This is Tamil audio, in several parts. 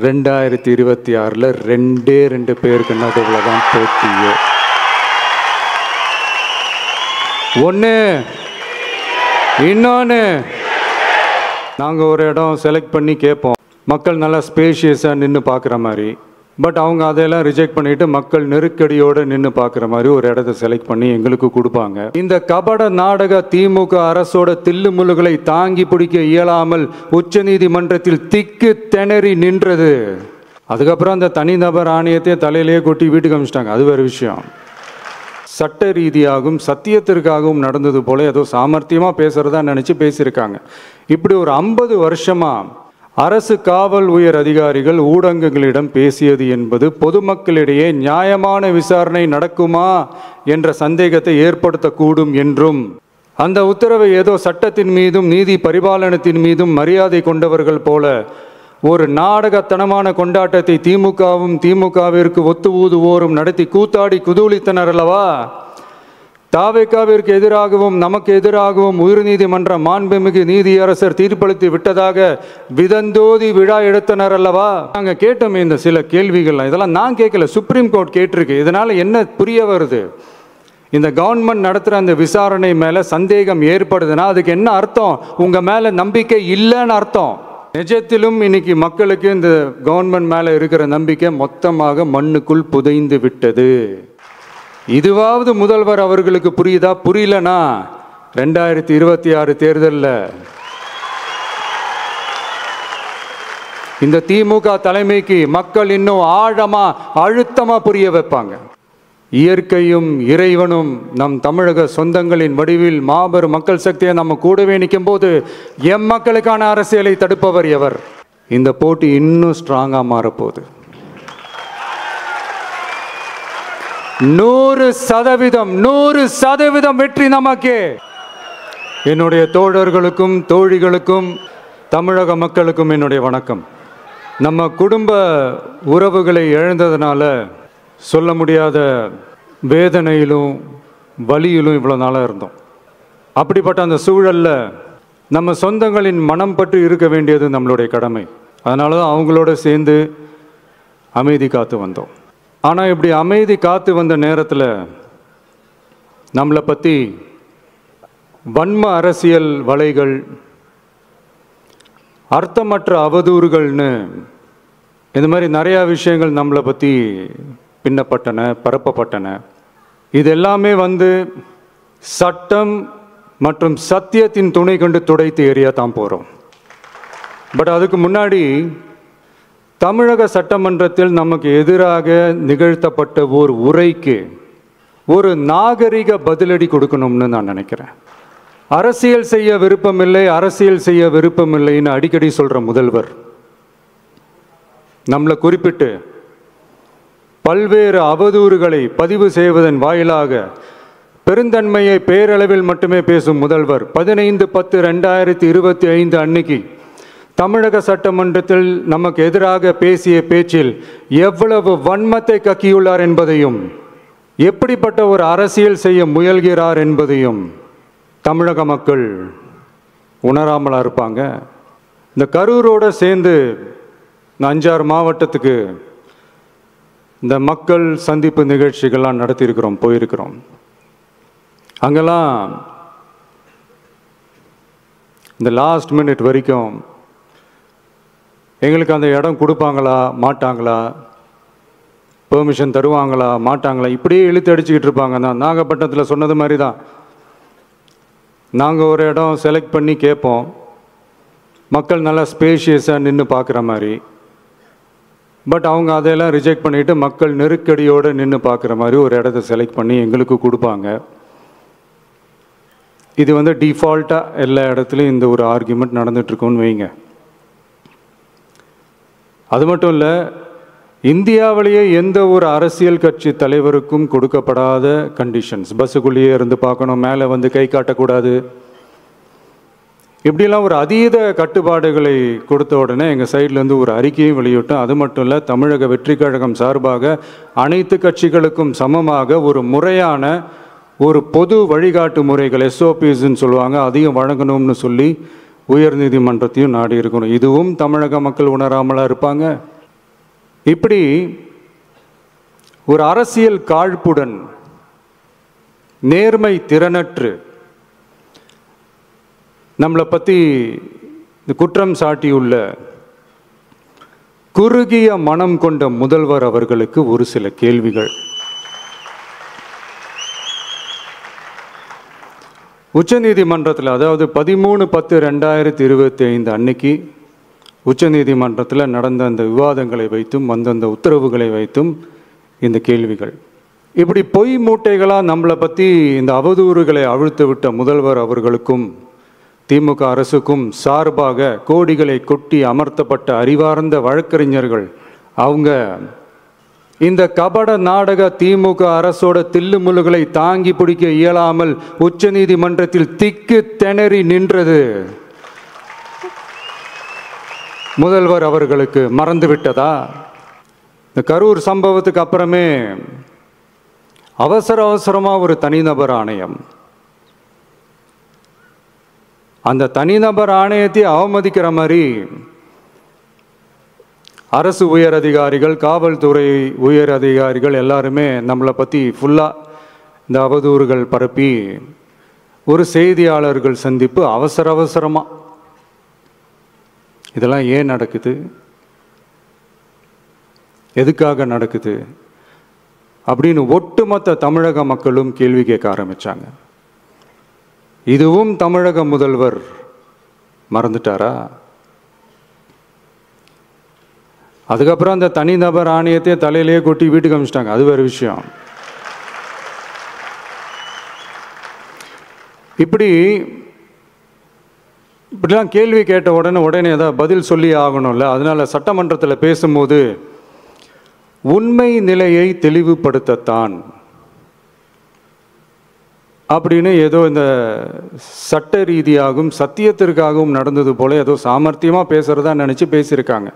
2026 ரெண்டே பேருக்கு நடுவில் தான் போட்டியே. ஒன்று இன்னொன்று, நாங்கள் ஒரு இடம் செலக்ட் பண்ணி கேட்போம், மக்கள் நல்லா ஸ்பேஷியஸாக நின்று பார்க்குற மாதிரி. பட் அவங்க அதையெல்லாம் ரிஜெக்ட் பண்ணிட்டு மக்கள் நெருக்கடியோடு நின்று பார்க்குற மாதிரி ஒரு இடத்த செலக்ட் பண்ணி எங்களுக்கு கொடுப்பாங்க. இந்த கபட நாடக திமுக அரசோட தில்லுமுல்லுகளை தாங்கி பிடிக்க இயலாமல் உச்சநீதிமன்றத்தில் திக்கு திணறி நின்றது. அதுக்கப்புறம் அந்த தனிநபர் ஆணையத்தை தலையிலேயே கொட்டி வீட்டுக்கு அனுப்பிச்சிட்டாங்க. அது வேறு விஷயம். சட்ட ரீதியாகவும் சத்தியத்திற்காகவும் நடந்தது போல ஏதோ சாமர்த்தியமாக பேசுகிறதா நினச்சி பேசியிருக்காங்க. இப்படி ஒரு 50 வருஷமாக அரசு காவல் உயர் அதிகாரிகள் ஊடகங்களிடம் பேசியது என்பது பொதுமக்களிடையே நியாயமான விசாரணை நடக்குமா என்ற சந்தேகத்தை ஏற்படுத்தக்கூடும் என்றும், அந்த உத்தரவை ஏதோ சட்டத்தின் மீதும் நீதி பரிபாலனத்தின் மீதும் மரியாதை கொண்டவர்கள் போல ஒரு நாடகத்தனமான கொண்டாட்டத்தை திமுகவிற்கு ஒத்து ஊதுவோரும் நடத்தி கூத்தாடி குதூளித்தனர் அல்லவா. தாவேக்காவிற்கு எதிராகவும் நமக்கு எதிராகவும் உயர்நீதிமன்ற மாண்புமிகு நீதியரசர் தீர்ப்பளித்து விட்டதாக விதந்தோதி விழா எடுத்தனர் அல்லவா. நாங்கள் கேட்டோமே இந்த சில கேள்விகள், இதெல்லாம் நான் கேட்கல, சுப்ரீம் கோர்ட் கேட்டிருக்கு. இதனால் என்ன புரிய வருது? இந்த கவர்மெண்ட் நடத்துகிற அந்த விசாரணை மேலே சந்தேகம் ஏற்படுதுன்னா அதுக்கு என்ன அர்த்தம்? உங்கள் மேலே நம்பிக்கை இல்லைன்னு அர்த்தம். நிஜத்திலும் இன்னைக்கு மக்களுக்கு இந்த கவர்மெண்ட் மேலே இருக்கிற நம்பிக்கை மொத்தமாக மண்ணுக்குள் புதைந்து விட்டது. இதுவாவது முதல்வர் அவர்களுக்கு புரியுதா? புரியலனா 2026 தேர்தலில் இந்த திமுக தலைமைக்கு மக்கள் இன்னும் ஆழமா அழுத்தமா புரிய வைப்பாங்க. இயற்கையும் இறைவனும் நம் தமிழக சொந்தங்களின் வடிவில் மாபெரும் மக்கள் சக்தியை நம்ம கூடவே நிற்கும் போது எம் மக்களுக்கான அரசியலை தடுப்பவர் எவர்? இந்த போட்டி இன்னும் ஸ்ட்ராங்கா மாறப்போகுது. 100% வெற்றி நமக்கே. என்னுடைய தோழர்களுக்கும் தோழிகளுக்கும் தமிழக மக்களுக்கும் என்னுடைய வணக்கம். நம்ம குடும்ப உறவுகளை இழந்ததுனால சொல்ல முடியாத வேதனையிலும் வலியிலும் இவ்வளோ நாளாக இருந்தோம். அப்படிப்பட்ட அந்த சூழலில் நம்ம சொந்தங்களின் மனம் பற்றி இருக்க வேண்டியது நம்மளுடைய கடமை. அதனால தான் அவங்களோட சேர்ந்து அமைதி காத்து வந்தோம். ஆனால் இப்படி அமைதி காத்து வந்த நேரத்தில் நம்மளை பற்றி வன்ம அரசியல் வலைகள், அர்த்தமற்ற அவதூறுகள்னு இந்த மாதிரி நிறையா விஷயங்கள் நம்மளை பற்றி பின்னப்பட்டன, பரப்பப்பட்டன. இது எல்லாமே சட்டம் மற்றும் சத்தியத்தின் துணை கொண்டு துடைத்து எறிய தான் போகிறோம். பட் அதுக்கு முன்னாடி தமிழக சட்டமன்றத்தில் நமக்கு எதிராக நிகழ்த்தப்பட்ட ஒரு உரைக்கு ஒரு நாகரிக பதிலடி கொடுக்கணும்னு நான் நினைக்கிறேன். அரசியல் செய்ய விருப்பமில்லைன்னு அடிக்கடி சொல்கிற முதல்வர் நம்மளை குறிப்பிட்டு பல்வேறு அவதூறுகளை பதிவு செய்வதன் வாயிலாக பெருந்தன்மையை பேரளவில் மட்டுமே பேசும் முதல்வர் 15/10/2025 அன்னைக்கு தமிழக சட்டமன்றத்தில் நமக்கு எதிராக பேசிய பேச்சில் எவ்வளவு வன்மத்தை கக்கியுள்ளார் என்பதையும், எப்படிப்பட்ட ஒரு அரசியல் செய்ய முயல்கிறார் என்பதையும் தமிழக மக்கள் உணராமலா இருப்பாங்க. இந்த கரூரோடு சேர்ந்து 5-6 மாவட்டத்துக்கு இந்த மக்கள் சந்திப்பு நிகழ்ச்சிகள்லாம் நடத்தியிருக்கிறோம், போயிருக்கிறோம். அங்கெல்லாம் இந்த லாஸ்ட் மினிட் வரைக்கும் எங்களுக்கு அந்த இடம் கொடுப்பாங்களா மாட்டாங்களா, பெர்மிஷன் தருவாங்களா மாட்டாங்களா, இப்படியே இழுத்து அடிச்சுக்கிட்டு இருப்பாங்க. தான் நாகப்பட்டினத்தில் சொன்னது மாதிரி தான். நாங்கள் ஒரு இடம் செலக்ட் பண்ணி கேட்போம், மக்கள் நல்லா ஸ்பேஷியஸாக நின்று பார்க்குற மாதிரி. பட் அவங்க அதையெல்லாம் ரிஜெக்ட் பண்ணிவிட்டு மக்கள் நெருக்கடியோடு நின்று பார்க்குற மாதிரி ஒரு இடத்த செலக்ட் பண்ணி எங்களுக்கு கொடுப்பாங்க. இது டிஃபால்ட்டாக எல்லா இடத்துலையும் இந்த ஒரு ஆர்கியூமெண்ட் நடந்துகிட்ருக்கோன்னு வைங்க. அது மட்டும் இல்லை, இந்தியாவிலேயே எந்த ஒரு அரசியல் கட்சி தலைவருக்கும் கொடுக்கப்படாத கண்டிஷன்ஸ். பஸ்ஸுக்குள்ளேயே இருந்து பார்க்கணும், மேலே கை காட்டக்கூடாது, இப்படிலாம் ஒரு அதீத கட்டுப்பாடுகளை கொடுத்த உடனே எங்கள் சைட்லேருந்து ஒரு அறிக்கையும் வெளியிட்டோம். அது மட்டும் இல்லை, தமிழக வெற்றி கழகம் சார்பாக அனைத்து கட்சிகளுக்கும் சமமாக ஒரு முறையான ஒரு பொது வழிகாட்டு முறைகள், SOPஸ்ன்னு சொல்லுவாங்க, அதையும் வழங்கணும்னு சொல்லி உயர்நீதிமன்றத்தையும் நாடி இருக்கணும். இதுவும் தமிழக மக்கள் உணராமலா இருப்பாங்க. இப்படி ஒரு அரசியல் காழ்ப்புடன் நேர்மை திறனற்று நம்மளை பற்றி குற்றம் சாட்டியுள்ள குறுகிய மனம் கொண்ட முதல்வர் அவர்களுக்கு ஒரு சில கேள்விகள். உச்சநீதிமன்றத்தில், அதாவது 13/10/2025 அன்னைக்கு உச்சநீதிமன்றத்தில் நடந்த அந்த விவாதங்களை வைத்தும் அந்தந்த உத்தரவுகளை வைத்தும் இந்த கேள்விகள். இப்படி பொய் மூட்டைகளாக நம்மளை பற்றி இந்த அவதூறுகளை அவிழ்த்து விட்ட முதல்வர் அவர்களுக்கும் திமுக அரசுக்கும் சார்பாக கோடிகளை கொட்டி அமர்த்தப்பட்ட அறிவார்ந்த வழக்கறிஞர்கள் அவங்க இந்த கபட நாடக திமுக அரசோட தில்லுமுல்லுகளை தாங்கி பிடிக்க இயலாமல் உச்சநீதிமன்றத்தில் திக்கு திணறி நின்றது முதல்வர் அவர்களுக்கு மறந்துவிட்டதா? இந்த கரூர் சம்பவத்துக்கு அப்புறமே அவசரமாக ஒரு தனிநபர் ஆணையம், அந்த தனிநபர் ஆணையத்தை அவமதிக்கிற மாதிரி அரசு உயர் அதிகாரிகள், காவல்துறை உயர் அதிகாரிகள் எல்லாருமே நம்மளை பற்றி ஃபுல்லாக இந்த அவதூறுகள் பரப்பி ஒரு செய்தியாளர்கள் சந்திப்பு அவசரமாக. இதெல்லாம் ஏன் நடக்குது, எதுக்காக நடக்குது அப்படின்னு ஒட்டுமொத்த தமிழக மக்களும் கேள்வி கேட்க ஆரம்பிச்சாங்க. இதுவும் தமிழக முதல்வர் மறந்துட்டாரா? அதுக்கப்புறம் அந்த தனிநபர் ஆணையத்தை தலையிலேயே கொட்டி வீட்டுக்கு அனுப்பிச்சிட்டாங்க. அது வேறு விஷயம். இப்படிலாம் கேள்வி கேட்ட உடனே ஏதாவது பதில் சொல்லி ஆகணும்ல. அதனால சட்டமன்றத்தில் பேசும்போது உண்மை நிலையை தெளிவுபடுத்தத்தான் அப்படின்னு ஏதோ இந்த சட்ட ரீதியாகவும் சத்தியத்திற்காகவும் நடந்தது போல ஏதோ சாமர்த்தியமாக பேசுகிறதா நினச்சி பேசியிருக்காங்க.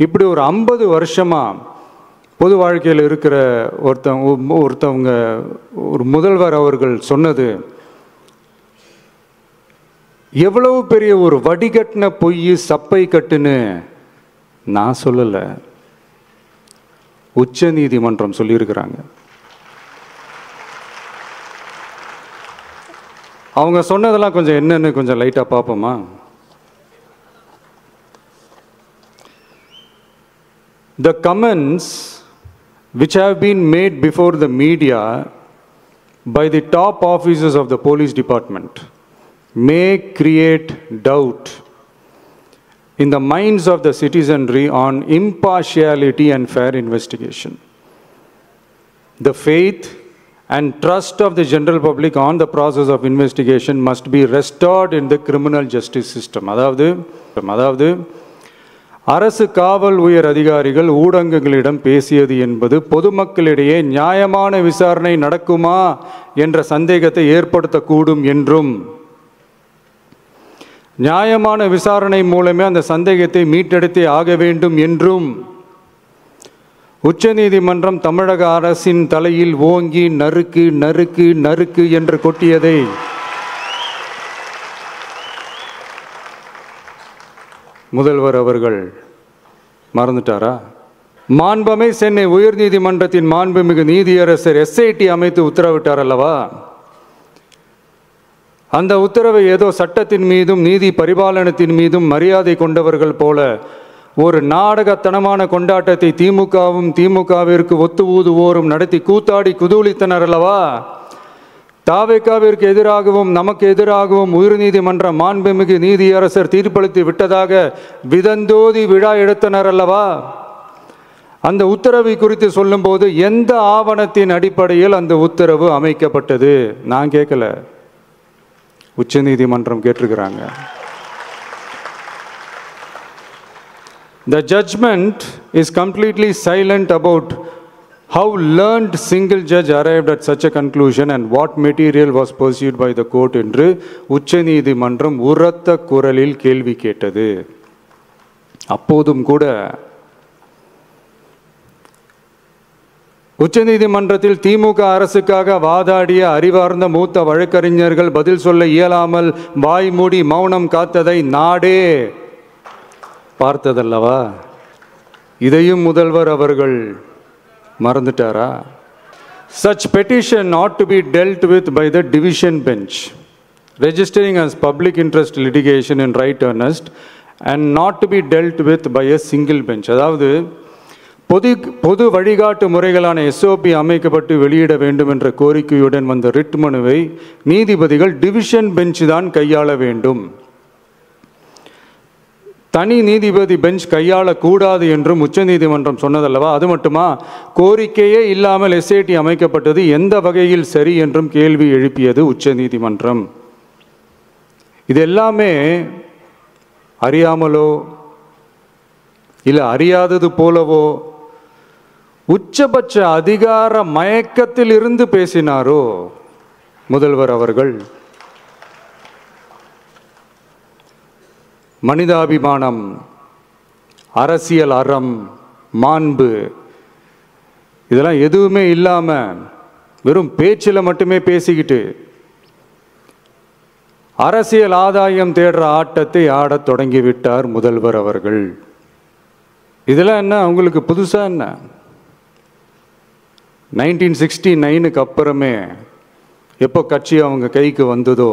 இப்படி ஒரு 50 வருஷமாக பொது வாழ்க்கையில் இருக்கிற ஒருத்தவங்க ஒரு முதல்வர் அவர்கள் சொன்னது எவ்வளவு பெரிய ஒரு வடிகட்டின பொய் சப்பை கட்டுன்னு நான் சொல்லலை, உச்ச நீதிமன்றம் சொல்லியிருக்கிறாங்க. அவங்க சொன்னதெல்லாம் கொஞ்சம் என்னன்னு கொஞ்சம் லைட்டாக பார்ப்போமா? The comments which have been made before the media by the top officers of the police department may create doubt in the minds of the citizenry on impartiality and fair investigation. The faith and trust of the general public on the process of investigation must be restored in the criminal justice system. அதாவது அரசு காவல் உயர் அதிகாரிகள் ஊடகங்களிடம் பேசியது என்பது பொதுமக்களிடையே நியாயமான விசாரணை நடக்குமா என்ற சந்தேகத்தை ஏற்படுத்தக்கூடும் என்றும், நியாயமான விசாரணை மூலமே அந்த சந்தேகத்தை மீட்டெடுத்தே ஆக வேண்டும் என்றும் உச்சநீதிமன்றம் தமிழக அரசின் தலையில் ஓங்கி நறுக்கு நறுக்கு நறுக்கு என்று கொட்டியதை முதல்வர் அவர்கள் மறந்துட்டாரா? மாண்புமை சென்னை உயர்நீதிமன்றத்தின் மாண்புமிகு நீதியரசர் SIT அமைத்து உத்தரவிட்டார் அல்லவா? அந்த உத்தரவை ஏதோ சட்டத்தின் மீதும் நீதி பரிபாலனத்தின் மீதும் மரியாதை கொண்டவர்கள் போல ஒரு நாடகத்தனமான கொண்டாட்டத்தை திமுகவிற்கு ஒத்து ஊதுவோரும் நடத்தி கூத்தாடி குதூளித்தனர் அல்லவா? தாவேகாவிற்கு எதிராகவும் நமக்கு எதிராகவும் உயர்நீதிமன்ற மாண்புமிகு நீதியரசர் தீர்ப்பளித்து விட்டதாக விதந்தோதி விழா எடுத்தனர் அல்லவா? அந்த உத்தரவை குறித்து சொல்லும்போது எந்த ஆவணத்தின் அடிப்படையில் அந்த உத்தரவு அமைக்கப்பட்டது? நான் கேட்கல, உச்சநீதிமன்றம் கேட்டிருக்கிறாங்க. The judgment is completely silent about how learned single judge arrived at such a conclusion and what material was pursued by the court என்று உச்சநீதிமன்றம் உரத்த குரலில் கேள்வி கேட்டது. அப்போதும் கூட உச்சநீதிமன்றத்தில் திமுக அரசுக்காக வாதாடிய அறிவார்ந்த மூத்த வழக்கறிஞர்கள் பதில் சொல்ல இயலாமல் வாய் மூடி மௌனம் காத்ததை நாடே பார்த்ததல்லவா? இதையும் முதல்வர் அவர்கள் மறந்துட்டாரா? Such petition ought to be dealt with by the division bench, registering as public interest litigation in right earnest and not to be dealt with by a single bench. அதாவது பொது வழிகாட்டு முறைகளான எஸ்ஓபி அமைக்கப்பட்டு வெளியிட வேண்டும் என்ற கோரிக்கையுடன் வந்த ரிட் மனுவை நீதிபதிகள் டிவிஷன் பெஞ்ச் தான் கையாள வேண்டும். தனி நீதிபதி பெஞ்ச் கையாளக்கூடாது என்றும் உச்சநீதிமன்றம் சொன்னதல்லவா? அது மட்டுமா, கோரிக்கையே இல்லாமல் எஸ்ஐடி அமைக்கப்பட்டது எந்த வகையில் சரி என்றும் கேள்வி எழுப்பியது உச்சநீதிமன்றம். இது எல்லாமே அறியாமலோ இல்லை அறியாதது போலவோ உச்சபட்ச அதிகார மயக்கத்தில் இருந்து பேசினாரோ முதல்வர் அவர்கள்? மனிதாபிமானம், அரசியல் அறம், மாண்பு இதெல்லாம் எதுவுமே இல்லாமல் வெறும் பேச்சில் மட்டுமே பேசிக்கிட்டு அரசியல் ஆதாயம் தேடுற ஆட்டத்தை ஆடத் தொடங்கிவிட்டார் முதல்வர் அவர்கள். இதெல்லாம் என்ன அவங்களுக்கு புதுசா? என்ன 1969க்கு அப்புறமே எப்போ கட்சி அவங்க கைக்கு வந்ததோ,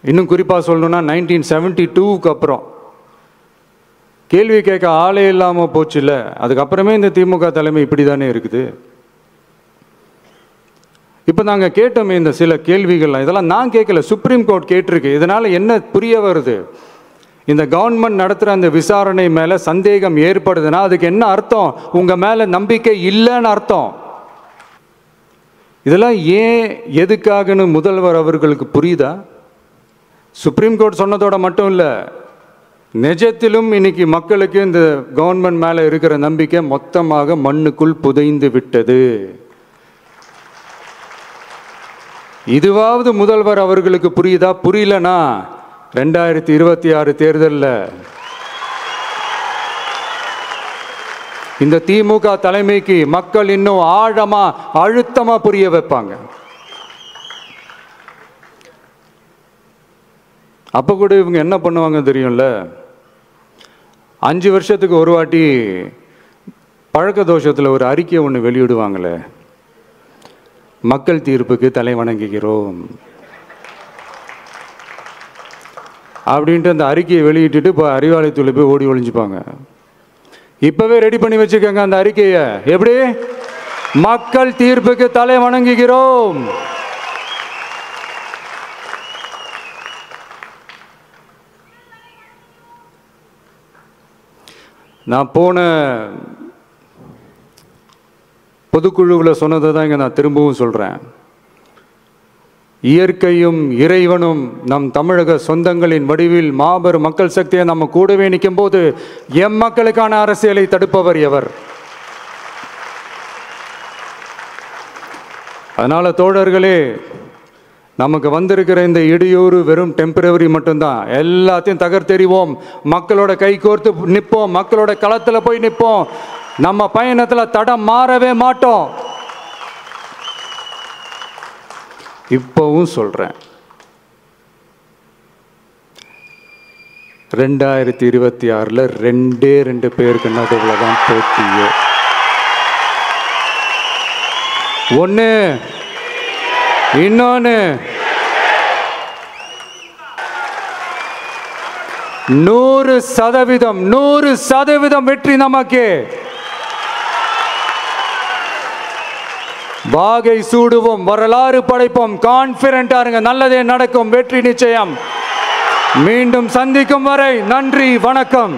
இன்னும் குறிப்பாக சொல்லணும்னா 1972க்கு அப்புறம் கேள்வி கேட்க ஆளே இல்லாமல் போச்சு இல்லை? அதுக்கப்புறமே இந்த திமுக தலைமை இப்படி தானே இருக்குது. இப்போ நாங்கள் கேட்டோமே இந்த சில கேள்விகள்லாம், இதெல்லாம் நான் கேட்கல, சுப்ரீம் கோர்ட் கேட்டிருக்கு. இதனால் என்ன புரிய வருது? இந்த கவர்மெண்ட் நடத்துகிற அந்த விசாரணை மேலே சந்தேகம் ஏற்படுதுன்னா அதுக்கு என்ன அர்த்தம்? உங்கள் மேலே நம்பிக்கை இல்லைன்னு அர்த்தம். இதெல்லாம் ஏன் எதுக்காகன்னு முதல்வர் அவர்களுக்கு புரியுதா? சுப்ரீம் கோர்ட் சொன்னதோட மட்டும் இல்லை, நிஜத்திலும் இன்னைக்கு மக்களுக்கு இந்த கவர்மெண்ட் மேலே இருக்கிற நம்பிக்கை மொத்தமாக மண்ணுக்குள் புதைந்து விட்டது. இதுவாவது முதல்வர் அவர்களுக்கு புரியுதா? புரியலனா 2026 தேர்தலில் இந்த திமுக தலைமைக்கு மக்கள் இன்னும் ஆழமா அழுத்தமா புரிய வைப்பாங்க. அப்போ கூட இவங்க என்ன பண்ணுவாங்க தெரியும்ல? 5 வருஷத்துக்கு ஒரு வாட்டி பழக்க தோஷத்தில் ஒரு அறிக்கை ஒன்று வெளியிடுவாங்களே, மக்கள் தீர்ப்புக்கு தலை வணங்குகிறோம் அப்படின்ட்டு அந்த அறிக்கையை வெளியிட்டுட்டு இப்போ அறிவாலயத்தில் போய் ஓடி ஒளிஞ்சுப்பாங்க. இப்போவே ரெடி பண்ணி வச்சுக்கோங்க அந்த அறிக்கையை. எப்படி? மக்கள் தீர்ப்புக்கு தலை வணங்குகிறோம். நான் போன பொதுக்குழுவில் சொன்னதை தான் இங்கே நான் திரும்பவும் சொல்கிறேன். இயற்கையும் இறைவனும் நம் தமிழக சொந்தங்களின் வடிவில் மாபெரும் மக்கள் சக்தியை நம்ம கூடவே நிற்கும் போது எம் மக்களுக்கான அரசியலை தடுப்பவர் எவர்? அதனால் தோழர்களே, நமக்கு வந்திருக்கிற இந்த இடையூறு வெறும் டெம்பரவரி மட்டும்தான். எல்லாத்தையும் தகர்த்தெறிவோம், மக்களோட கை கோர்த்து நிற்போம், மக்களோட களத்தில் போய் நிற்போம். நம்ம பயணத்தில் தடம் மாறவே மாட்டோம். இப்பவும் சொல்றேன், 2026ல் 2 பேருக்கு நடுவில் தான் போட்டியே. ஒன்று, இன்னொன்று 100% வெற்றி நமக்கு. வாகை சூடுவோம், வரலாறு படைப்போம், கான்பிடென்ட்டா இருங்க, நல்லதே நடக்கும், வெற்றி நிச்சயம். மீண்டும் சந்திக்கும் வரை நன்றி, வணக்கம்.